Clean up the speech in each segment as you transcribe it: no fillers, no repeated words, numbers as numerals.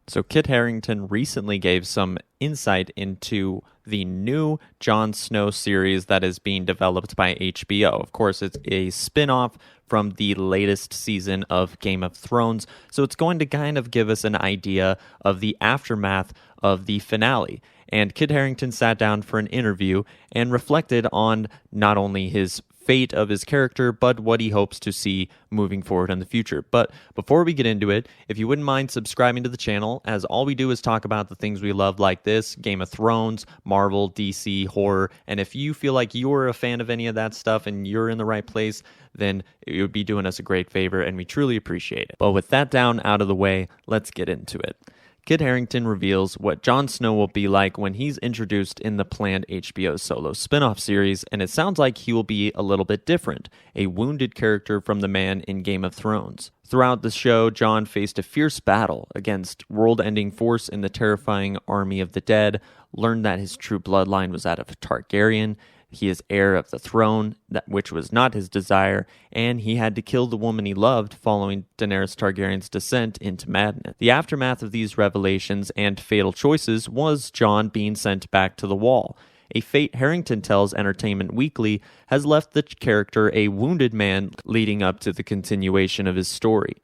So Kit Harington recently gave some insight into the new Jon Snow series that is being developed by HBO. Of course, it's a spin-off from the latest season of Game of Thrones, so it's going to kind of give us an idea of the aftermath of the finale. And Kit Harington sat down for an interview and reflected on not only his fate of his character, but what he hopes to see moving forward in the future. But before we get into it, if you wouldn't mind subscribing to the channel, as all we do is talk about the things we love like this, Game of Thrones, Marvel, DC, horror, and if you feel like you're a fan of any of that stuff and you're in the right place, then it would be doing us a great favor, and we truly appreciate it. But with that down out of the way, let's get into it. Kit Harington reveals what Jon Snow will be like when he's introduced in the planned HBO Solo spin-off series, and it sounds like he will be a little bit different, a wounded character from the man in Game of Thrones. Throughout the show, Jon faced a fierce battle against world-ending force in the terrifying army of the dead, learned that his true bloodline was that of a Targaryen. He is heir of the throne, which was not his desire, and he had to kill the woman he loved following Daenerys Targaryen's descent into madness. The aftermath of these revelations and fatal choices was Jon being sent back to the Wall. A fate Harington tells Entertainment Weekly has left the character a wounded man leading up to the continuation of his story.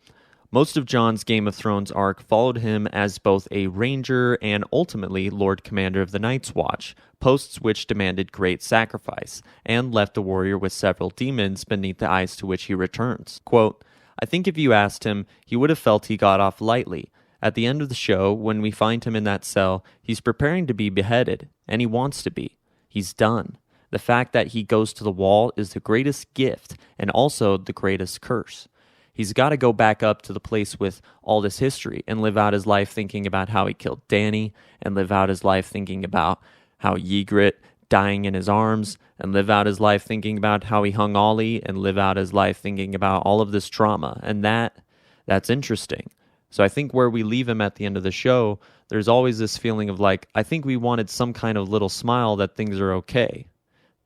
Most of Jon's Game of Thrones arc followed him as both a ranger and ultimately Lord Commander of the Night's Watch, posts which demanded great sacrifice, and left the warrior with several demons beneath the ice to which he returns. Quote, I think if you asked him, he would have felt he got off lightly. At the end of the show, when we find him in that cell, he's preparing to be beheaded, and he wants to be. He's done. The fact that he goes to the Wall is the greatest gift and also the greatest curse. He's got to go back up to the place with all this history and live out his life thinking about how he killed Dany, and live out his life thinking about how Ygritte dying in his arms, and live out his life thinking about how he hung Ollie, and live out his life thinking about all of this trauma. And that's interesting. So I think where we leave him at the end of the show, there's always this feeling of like, I think we wanted some kind of little smile that things are okay.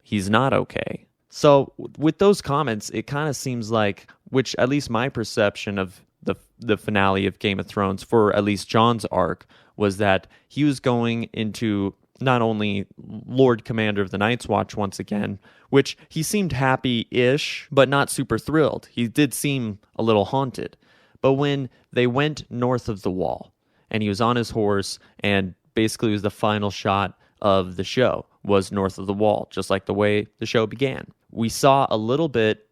He's not okay. So with those comments, it kind of seems like, which at least my perception of the finale of Game of Thrones for at least Jon's arc was that he was going into not only Lord Commander of the Night's Watch once again, which he seemed happy-ish, but not super thrilled. He did seem a little haunted. But when they went north of the Wall, and he was on his horse, and basically it was the final shot of the show, was north of the Wall, just like the way the show began. We saw a little bit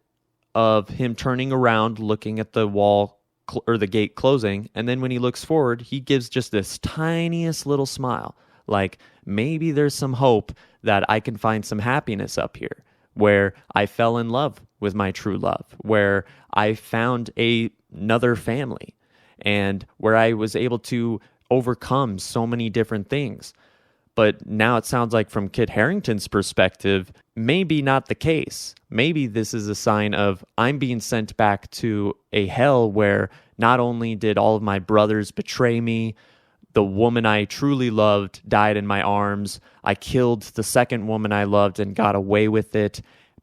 of him turning around, looking at the wall or the gate closing, and then when he looks forward, he gives just this tiniest little smile, like maybe there's some hope that I can find some happiness up here, where I fell in love with my true love, where I found another family, and where I was able to overcome so many different things. But now it sounds like from Kit Harington's perspective, maybe not the case. Maybe this is a sign of I'm being sent back to a hell where not only did all of my brothers betray me, the woman I truly loved died in my arms, I killed the second woman I loved and got away with it,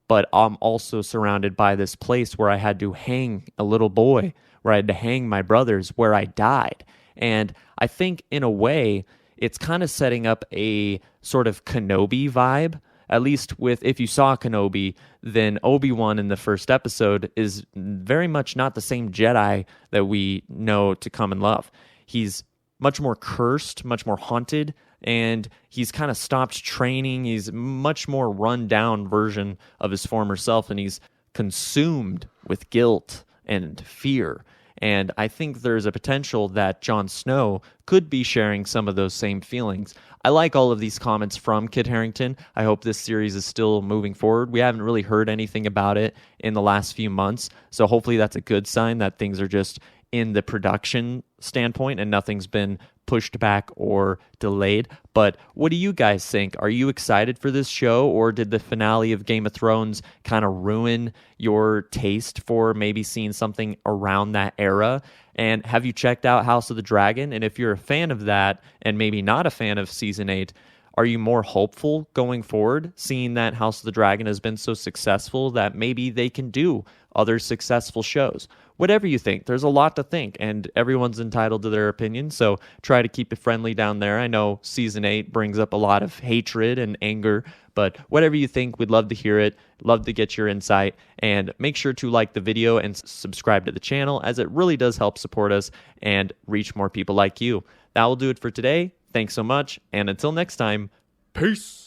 but I'm also surrounded by this place where I had to hang a little boy, where I had to hang my brothers, where I died. And I think in a way, it's kind of setting up a sort of Kenobi vibe, at least with, if you saw Kenobi, then Obi-Wan in the first episode is very much not the same Jedi that we know to come and love. He's much more cursed, much more haunted, and he's kind of stopped training. He's a much more run-down version of his former self, and he's consumed with guilt and fear. And I think there's a potential that Jon Snow could be sharing some of those same feelings. I like all of these comments from Kit Harington. I hope this series is still moving forward. We haven't really heard anything about it in the last few months, so hopefully that's a good sign that things are just in the production standpoint and nothing's been pushed back or delayed. But what do you guys think? Are you excited for this show, or did the finale of Game of Thrones kind of ruin your taste for maybe seeing something around that era? And have you checked out House of the Dragon? And if you're a fan of that and maybe not a fan of Season 8, Are you more hopeful going forward, seeing that House of the Dragon has been so successful that maybe they can do other successful shows? Whatever you think, there's a lot to think, and everyone's entitled to their opinion, so try to keep it friendly down there. I know Season 8 brings up a lot of hatred and anger, but whatever you think, we'd love to hear it, love to get your insight, and make sure to like the video and subscribe to the channel, as it really does help support us and reach more people like you. That will do it for today. Thanks so much, and until next time, peace!